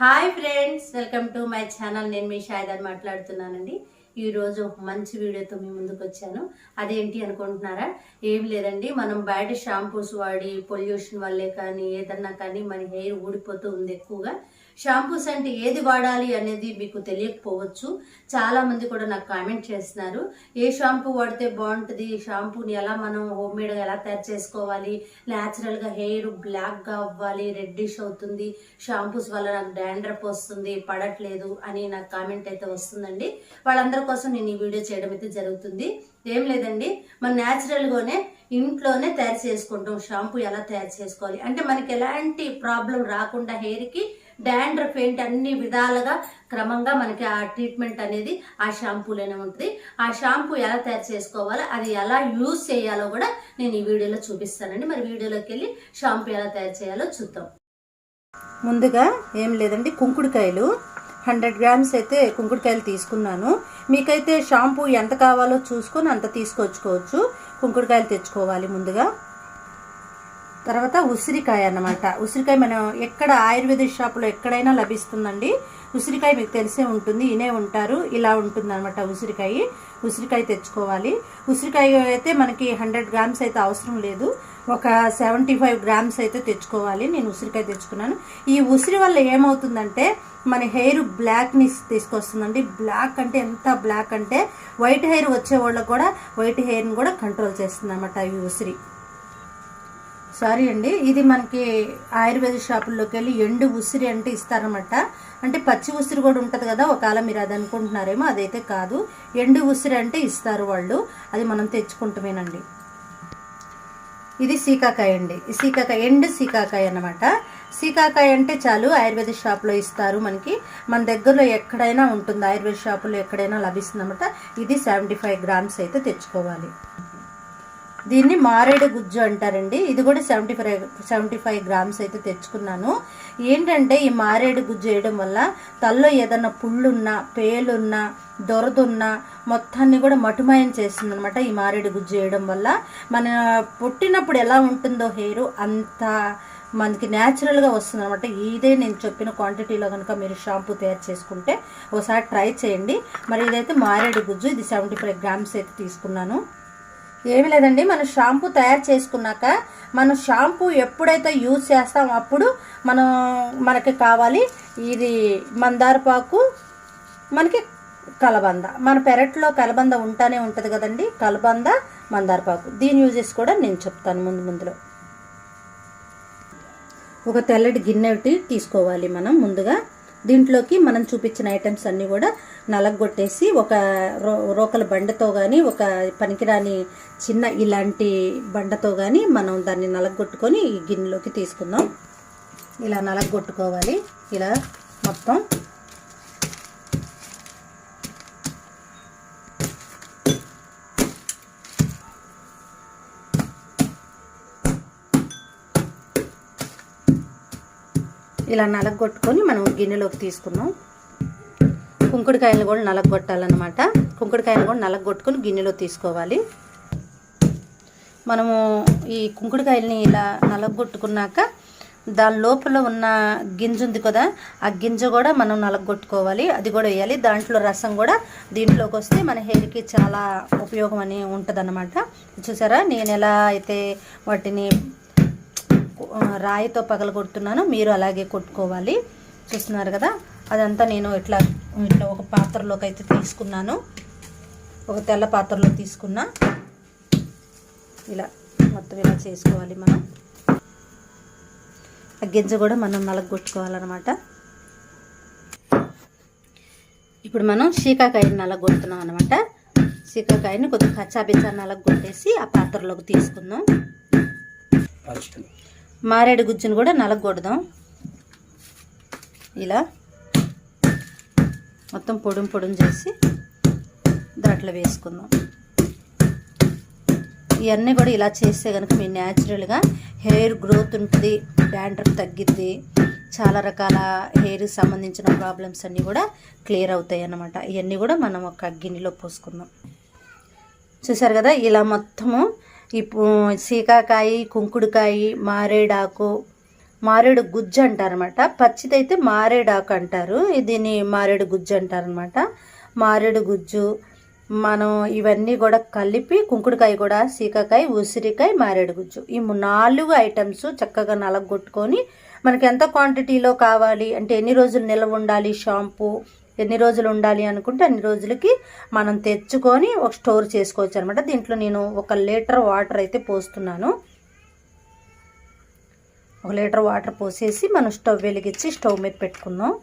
Hi friends, welcome to my channel. నేను మీ షాయిదాని మాట్లాడుతున్నానండి. ఈరోజు మంచి వీడియోతో మీ ముందుకు వచ్చాను. అదేంటి అనుకుంటున్నారా? ఏం లేదండి, మనం బయట షాంపూస్ వాడి పొల్యూషన్ వల్లే కానీ ఏదన్నా కానీ మన హెయిర్ ఊడిపోతూ ఉంది ఎక్కువగా. షాంపూస్ అంటే ఏది వాడాలి అనేది మీకు తెలియకపోవచ్చు. చాలా మంది కూడా నాకు కామెంట్ చేస్తున్నారు, ఏ షాంపూ వాడితే బాగుంటుంది, షాంపూని ఎలా మనం హోమ్ మేడ్గా ఎలా తయారు చేసుకోవాలి, న్యాచురల్గా హెయిర్ బ్లాక్గా అవ్వాలి, రెడ్డిష్ అవుతుంది, షాంపూస్ వల్ల నాకు డాండ్రఫ్ వస్తుంది, పడట్లేదు అని నాకు కామెంట్ అయితే వస్తుందండి. వాళ్ళందరి కోసం నేను ఈ వీడియో చేయడం అయితే జరుగుతుంది. ఏం లేదండి, మనం న్యాచురల్గానే ఇంట్లోనే తయారు చేసుకుంటాం. షాంపూ ఎలా తయారు చేసుకోవాలి అంటే మనకి ఎలాంటి ప్రాబ్లం రాకుండా హెయిర్కి డాండ్రఫ్ ఏంటి అన్ని విధాలుగా క్రమంగా మనకి ఆ ట్రీట్మెంట్ అనేది ఆ షాంపూలోనే ఉంటుంది. ఆ షాంపూ ఎలా తయారు చేసుకోవాలో, అది ఎలా యూజ్ చేయాలో కూడా నేను ఈ వీడియోలో చూపిస్తానండి. మరి వీడియోలోకి వెళ్ళి షాంపూ ఎలా తయారు చేయాలో చూద్దాం. ముందుగా ఏం లేదండి, కుంకుడుకాయలు 100 గ్రామ్స్ అయితే కుంకుడుకాయలు తీసుకున్నాను. మీకైతే షాంపూ ఎంత కావాలో చూసుకొని అంత తీసుకొచ్చుకోవచ్చు. కుంకుడుకాయలు తెచ్చుకోవాలి ముందుగా. తర్వాత ఉసిరికాయ అన్నమాట. ఉసిరికాయ మనం ఎక్కడ ఆయుర్వేదిక్ షాపులో ఎక్కడైనా లభిస్తుందండి. ఉసిరికాయ మీకు తెలిసే ఉంటుంది, ఇనే ఉంటారు. ఇలా ఉంటుంది అనమాట ఉసిరికాయ. ఉసిరికాయ తెచ్చుకోవాలి. ఉసిరికాయ అయితే మనకి 100 గ్రామ్స్ అయితే అవసరం లేదు, ఒక 75 గ్రామ్స్ అయితే తెచ్చుకోవాలి. నేను ఉసిరికాయ తెచ్చుకున్నాను. ఈ ఉసిరి వల్ల ఏమవుతుందంటే మన హెయిర్ బ్లాక్ని తీసుకొస్తుందండి. బ్లాక్ అంటే ఎంత బ్లాక్ అంటే వైట్ హెయిర్ వచ్చే వాళ్ళకు కూడా వైట్ హెయిర్ని కూడా కంట్రోల్ చేస్తుంది అనమాట ఈ ఉసిరి. సారీ అండి, ఇది మనకి ఆయుర్వేద షాపుల్లోకి వెళ్ళి ఎండు ఉసిరి అంటే ఇస్తారనమాట. అంటే పచ్చి ఉసిరి కూడా ఉంటుంది కదా, ఒకవేళ మీరు అది అనుకుంటున్నారేమో, అదైతే కాదు. ఎండు ఉసిరి అంటే ఇస్తారు వాళ్ళు, అది మనం తెచ్చుకుంటామేనండి. ఇది సీకాకాయ అండి. ఈ సీకాకాయ ఎండు సీకాకాయ అన్నమాట. సీకాకాయ అంటే చాలు, ఆయుర్వేద షాప్లో ఇస్తారు మనకి. మన దగ్గరలో ఎక్కడైనా ఉంటుంది, ఆయుర్వేద షాపులో ఎక్కడైనా లభిస్తుంది అనమాట. ఇది 75 గ్రామ్స్ అయితే తెచ్చుకోవాలి. దీన్ని మారేడు గుజ్జు అంటారండి. ఇది కూడా 75 గ్రామ్స్ అయితే తెచ్చుకున్నాను. ఏంటంటే ఈ మారేడు గుజ్జు వేయడం వల్ల తలలో ఏదన్నా పుళ్ళున్నా, పేలున్నా, దొరదున్నా మొత్తాన్ని కూడా మటుమాయం చేస్తుంది అనమాట. ఈ మారేడు గుజ్జు వేయడం వల్ల మన పుట్టినప్పుడు ఎలా ఉంటుందో హెయిర్ అంత మనకి న్యాచురల్గా వస్తుంది అనమాట. ఇదే నేను చెప్పిన క్వాంటిటీలో కనుక మీరు షాంపూ తయారు చేసుకుంటే ఒకసారి ట్రై చేయండి. మరి ఇదైతే మారేడు గుజ్జు, ఇది 75 గ్రామ్స్ అయితే తీసుకున్నాను. ఏమి లేదండి, మనం షాంపూ తయారు చేసుకున్నాక మనం షాంపూ ఎప్పుడైతే యూజ్ చేస్తామో అప్పుడు మనకి కావాలి ఇది మందారపాకు, మనకి కలబంద. మన పెరట్లో కలబంద ఉంటానే ఉంటుంది కదండి, కలబంద, మందారపాకు. దీని యూజెస్ కూడా నేను చెప్తాను ముందులో. ఒక తెల్లటి గిన్నె తీసుకోవాలి మనం ముందుగా. దీంట్లోకి మనం చూపించిన ఐటమ్స్ అన్నీ కూడా నలగొట్టేసి ఒక రోకల బండతో కానీ, ఒక పనికిరాని చిన్న ఇలాంటి బండతో కానీ మనం దాన్ని నలగొట్టుకొని ఈ గిన్నెలోకి తీసుకుందాం. ఇలా నలగొట్టుకోవాలి, ఇలా మొత్తం. ఇలా నలగొట్టుకొని మనం గిన్నెలోకి తీసుకున్నాం. కుంకుడుకాయలు కూడా నలగొట్టాలన్నమాట. కుంకుడుకాయలు కూడా నలగొట్టుకొని గిన్నెలో తీసుకోవాలి. మనము ఈ కుంకుడుకాయలని ఇలా నలగొట్టుకున్నాక దాని లోపల ఉన్న గింజ ఉంది కదా, ఆ గింజ కూడా మనం నలగొట్టుకోవాలి. అది కూడా వేయాలి. దాంట్లో రసం కూడా దీంట్లోకి వస్తే మన హెయిర్కి చాలా ఉపయోగం అని ఉంటుంది అన్నమాట. చూసారా నేను ఎలా అయితే వాటిని రాయితో పగలగొడుతున్నాను, మీరు అలాగే కొట్టుకోవాలి. చూస్తున్నారు కదా, అదంతా నేను ఇట్లా ఒక పాత్రలోకి అయితే తీసుకున్నాను. ఒక తెల్ల పాత్రలో తీసుకున్నా. ఇలా మొత్తం ఇలా చేసుకోవాలి మనం. ఆ గింజ కూడా మనం నలగొట్టుకోవాలన్నమాట. ఇప్పుడు మనం సీకాకాయని నలగొడుతున్నాం అనమాట. సీకాకాయని కొద్దిగా కచ్చాబిచ్చా నలగొట్టేసి ఆ పాత్రలోకి తీసుకుందాం. మారేడు గుజ్జును కూడా నలగొడదాం. ఇలా మొత్తం పొడుం చేసి దాంట్లో వేసుకుందాం. ఇవన్నీ కూడా ఇలా చేస్తే కనుక మీ న్యాచురల్గా హెయిర్ గ్రోత్ ఉంటుంది, డాండ్రఫ్ తగ్గిద్ది, చాలా రకాల హెయిర్కి సంబంధించిన ప్రాబ్లమ్స్ అన్నీ కూడా క్లియర్ అవుతాయి అన్నమాట. ఇవన్నీ కూడా మనం ఒక గిన్నెలో పోసుకుందాం. చూసారు కదా, ఇలా మొత్తము ఈ సీకాకాయ, కుంకుడుకాయ, మారేడాకు, మారేడు గుజ్జు అంటారనమాట. పచ్చిదైతే మారేడాకు అంటారు, దీన్ని మారేడు గుజ్జు అంటారనమాట. మారేడు గుజ్జు మనం ఇవన్నీ కూడా కలిపి, కుంకుడుకాయ కూడా, సీకాకాయ, ఉసిరికాయ, మారేడు గుజ్జు, ఈ 4 ఐటమ్స్ చక్కగా నలగొట్టుకొని మనకి ఎంత క్వాంటిటీలో కావాలి అంటే ఎన్ని రోజులు నిల్వ ఉండాలి, షాంపూ ఎన్ని రోజులు ఉండాలి అనుకుంటే అన్ని రోజులకి మనం తెచ్చుకొని ఒక స్టోర్ చేసుకోవచ్చు అనమాట. దీంట్లో నేను 1 లీటర్ వాటర్ అయితే పోస్తున్నాను. 1 లీటర్ వాటర్ పోసేసి మనం స్టవ్ వెలిగించి స్టవ్ మీద పెట్టుకుందాం.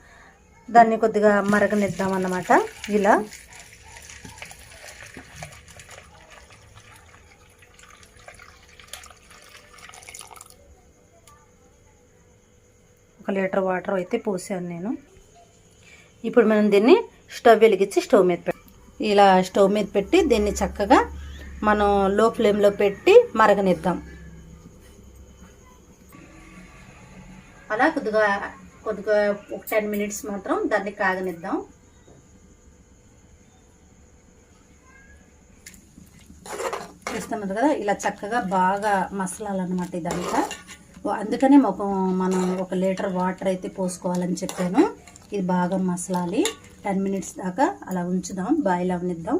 దాన్ని కొద్దిగా మరగనిద్దాం అన్నమాట. ఇలా 1 లీటర్ వాటర్ అయితే పోసాను నేను. ఇప్పుడు మనం దీన్ని స్టవ్ వెలిగించి స్టవ్ మీద ఇలా స్టవ్ మీద పెట్టి దీన్ని చక్కగా మనం లో ఫ్లేమ్లో పెట్టి మరగనిద్దాం. అలా కొద్దిగా ఒక 10 మినిట్స్ మాత్రం దాన్ని కాగనిద్దాం. చూస్తున్నారు కదా, ఇలా చక్కగా బాగా మసలాలన్నమాట ఇదంతా. అందుకనే మనం 1 లీటర్ వాటర్ అయితే పోసుకోవాలని చెప్పాను. ఇది బాగా మసలాలి. 10 మినిట్స్ దాకా అలా ఉంచుదాం, బాయిల్ అవనిద్దాం.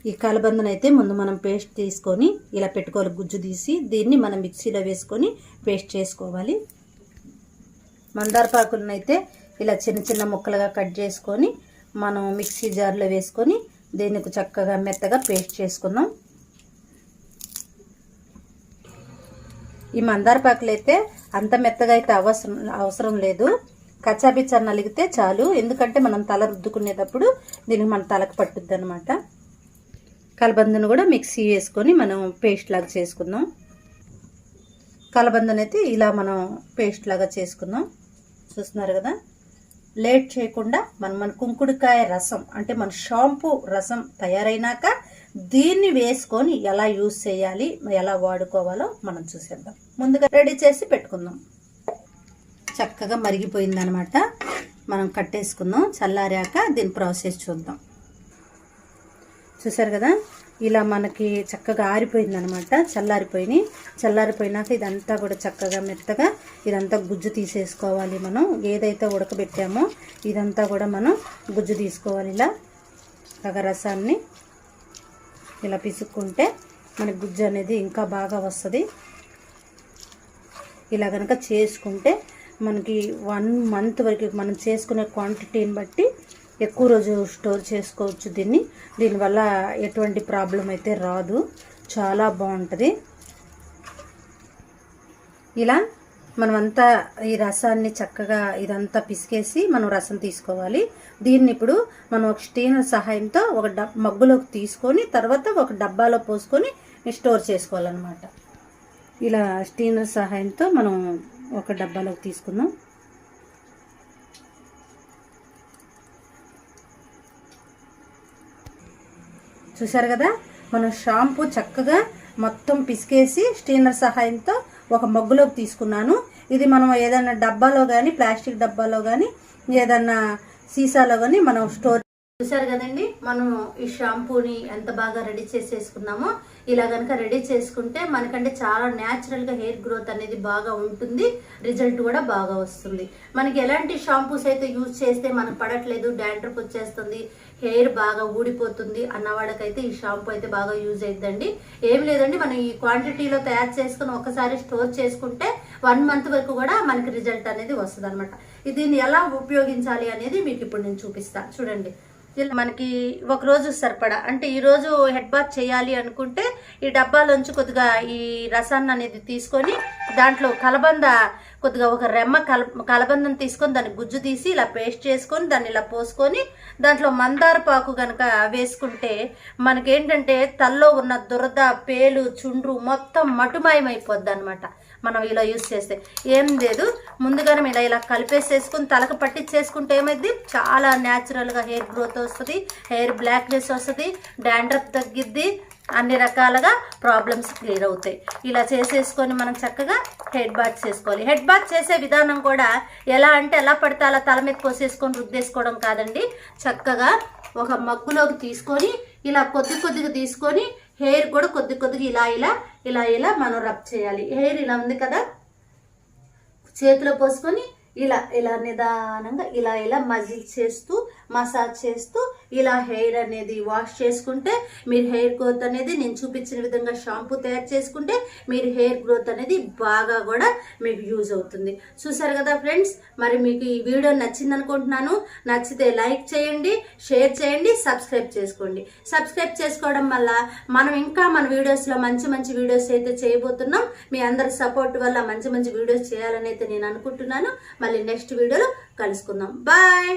ఈ కలబందను అయితే ముందు మనం పేస్ట్ తీసుకొని ఇలా పెట్టుకోవాలి, గుజ్జు తీసి దీన్ని మనం మిక్సీలో వేసుకొని పేస్ట్ చేసుకోవాలి. మందారపాకులను అయితే ఇలా చిన్న చిన్న ముక్కలుగా కట్ చేసుకొని మనం మిక్సీ జార్లో వేసుకొని దీనికి చక్కగా మెత్తగా పేస్ట్ చేసుకుందాం. ఈ మందారపాకులు అయితే అంత మెత్తగా అయితే అవసరం లేదు, కచ్చాబిచ్చా నలిగితే చాలు. ఎందుకంటే మనం తల రుద్దుకునేటప్పుడు దీనికి మన తలకు పట్టుద్ది అనమాట. కలబందను కూడా మిక్సీ వేసుకొని మనం పేస్ట్ లాగా చేసుకుందాం. కలబందను అయితే ఇలా మనం పేస్ట్ లాగా చేసుకుందాం. చూస్తున్నారు కదా, లేట్ చేయకుండా మన కుంకుడుకాయ రసం అంటే మన షాంపూ రసం తయారైనాక దీన్ని వేసుకొని ఎలా యూజ్ చేయాలి, ఎలా వాడుకోవాలో మనం చూసేద్దాం. ముందుగా రెడీ చేసి పెట్టుకుందాం. చక్కగా మరిగిపోయిందనమాట. మనం కట్టేసుకుందాం. చల్లారాక దీని ప్రాసెస్ చూద్దాం. చూసారు కదా, ఇలా మనకి చక్కగా ఆరిపోయిందనమాట. చల్లారిపోయినాక ఇదంతా కూడా చక్కగా మెత్తగా ఇదంతా గుజ్జు తీసేసుకోవాలి. మనం ఏదైతే ఉడకబెట్టామో ఇదంతా కూడా మనం గుజ్జు తీసుకోవాలి. ఇలా రసాన్ని ఇలా పిసుక్కుంటే మనకి గుజ్జు అనేది ఇంకా బాగా వస్తుంది. ఇలా కనుక చేసుకుంటే మనకి 1 మంత్ వరకు మనం చేసుకునే క్వాంటిటీని బట్టి ఎక్కువ రోజు స్టోర్ చేసుకోవచ్చు. దీనివల్ల ఎటువంటి ప్రాబ్లం అయితే రాదు, చాలా బాగుంటుంది. ఇలా మనమంతా ఈ రసాన్ని చక్కగా ఇదంతా పిసికేసి మనం రసం తీసుకోవాలి. దీన్ని ఇప్పుడు మనం ఒక స్టీనర్ సహాయంతో ఒక మగ్గులోకి తీసుకొని తర్వాత ఒక డబ్బాలో పోసుకొని స్టోర్ చేసుకోవాలన్నమాట. ఇలా స్టీనర్ సహాయంతో మనం ఒక డబ్బాలోకి తీసుకుందాం. చూసారు కదా, మనం షాంపూ చక్కగా మొత్తం పిసికేసి స్టీనర్ సహాయంతో ఒక మగ్గులోకి తీసుకున్నాను. ఇది మనం ఏదైనా డబ్బాలో కానీ, ప్లాస్టిక్ డబ్బాలో కానీ, ఏదన్నా సీసాలో కానీ మనం స్టోర్. చూసారు కదండి, మనం ఈ షాంపూని ఎంత బాగా రెడీ చేసేసుకున్నామో. ఇలా కనుక రెడీ చేసుకుంటే మనకంటే చాలా న్యాచురల్గా హెయిర్ గ్రోత్ అనేది బాగా ఉంటుంది, రిజల్ట్ కూడా బాగా వస్తుంది. మనకి ఎలాంటి షాంపూస్ అయితే యూజ్ చేస్తే మనకు పడట్లేదు, డాండ్రఫ్ వచ్చేస్తుంది, హెయిర్ బాగా ఊడిపోతుంది అన్న వాళ్ళకైతే ఈ షాంపూ అయితే బాగా యూజ్ అవుతుందండి. ఏం లేదండి, మనం ఈ క్వాంటిటీలో తయారు చేసుకుని ఒకసారి స్టోర్ చేసుకుంటే 1 మంత్ వరకు కూడా మనకి రిజల్ట్ అనేది వస్తుంది అనమాట. దీన్ని ఎలా ఉపయోగించాలి అనేది మీకు ఇప్పుడు నేను చూపిస్తాను. చూడండి, మనకి ఒక రోజు సరిపడా అంటే ఈరోజు హెడ్ బాత్ చేయాలి అనుకుంటే ఈ డబ్బాలోంచి కొద్దిగా ఈ రసాన్ని అనేది తీసుకొని దాంట్లో కలబంద కొద్దిగా ఒక రెమ్మ కలబందం తీసుకొని దాన్ని గుజ్జు తీసి ఇలా పేస్ట్ చేసుకొని దాన్ని ఇలా పోసుకొని దాంట్లో మందారపాకు కనుక వేసుకుంటే మనకేంటంటే తల్లో ఉన్న దురద, పేలు, చుండ్రు మొత్తం మటుమాయమైపోద్ది అనమాట. మనం ఇలా యూజ్ చేస్తే ఏం లేదు, ముందుగానే ఇలా కలిపేసేసుకుని తలకు పట్టించేసుకుంటే ఏమైంది, చాలా న్యాచురల్గా హెయిర్ గ్రోత్ వస్తుంది, హెయిర్ బ్లాక్నెస్ వస్తుంది, డాండ్రఫ్ తగ్గిద్ది, అన్ని రకాలుగా ప్రాబ్లమ్స్ క్లియర్ అవుతాయి. ఇలా చేసేసుకొని మనం చక్కగా హెడ్ బాత్ చేసుకోవాలి. హెడ్ బాత్ చేసే విధానం కూడా ఎలా అంటే ఎలా పడితే అలా తల మీద పోసేసుకొని రుద్దేసుకోవడం కాదండి. చక్కగా ఒక మగ్గులోకి తీసుకొని ఇలా కొద్దిగా తీసుకొని హెయిర్ కూడా కొద్దిగా ఇలా మనం రబ్ చేయాలి. హెయిర్ ఇలా ఉంది కదా, చేతిలో పోసుకొని ఇలా ఇలా నిదానంగా ఇలా మజిల్ చేస్తూ మసాజ్ చేస్తూ ఇలా హెయిర్ అనేది వాష్ చేసుకుంటే మీరు హెయిర్ గ్రోత్ అనేది నేను చూపించిన విధంగా షాంపూ తయారు చేసుకుంటే మీరు హెయిర్ గ్రోత్ అనేది బాగా కూడా మీకు యూజ్ అవుతుంది. చూసారు కదా ఫ్రెండ్స్, మరి మీకు ఈ వీడియో నచ్చింది అనుకుంటున్నాను. నచ్చితే లైక్ చేయండి, షేర్ చేయండి, సబ్స్క్రైబ్ చేసుకోండి. సబ్స్క్రైబ్ చేసుకోవడం వల్ల మనం ఇంకా మన వీడియోస్లో మంచి మంచి వీడియోస్ అయితే చేయబోతున్నాం. మీ అందరి సపోర్ట్ వల్ల మంచి మంచి వీడియోస్ చేయాలని అయితే నేను అనుకుంటున్నాను. మళ్ళీ నెక్స్ట్ వీడియోలో కలుసుకుందాం. బాయ్.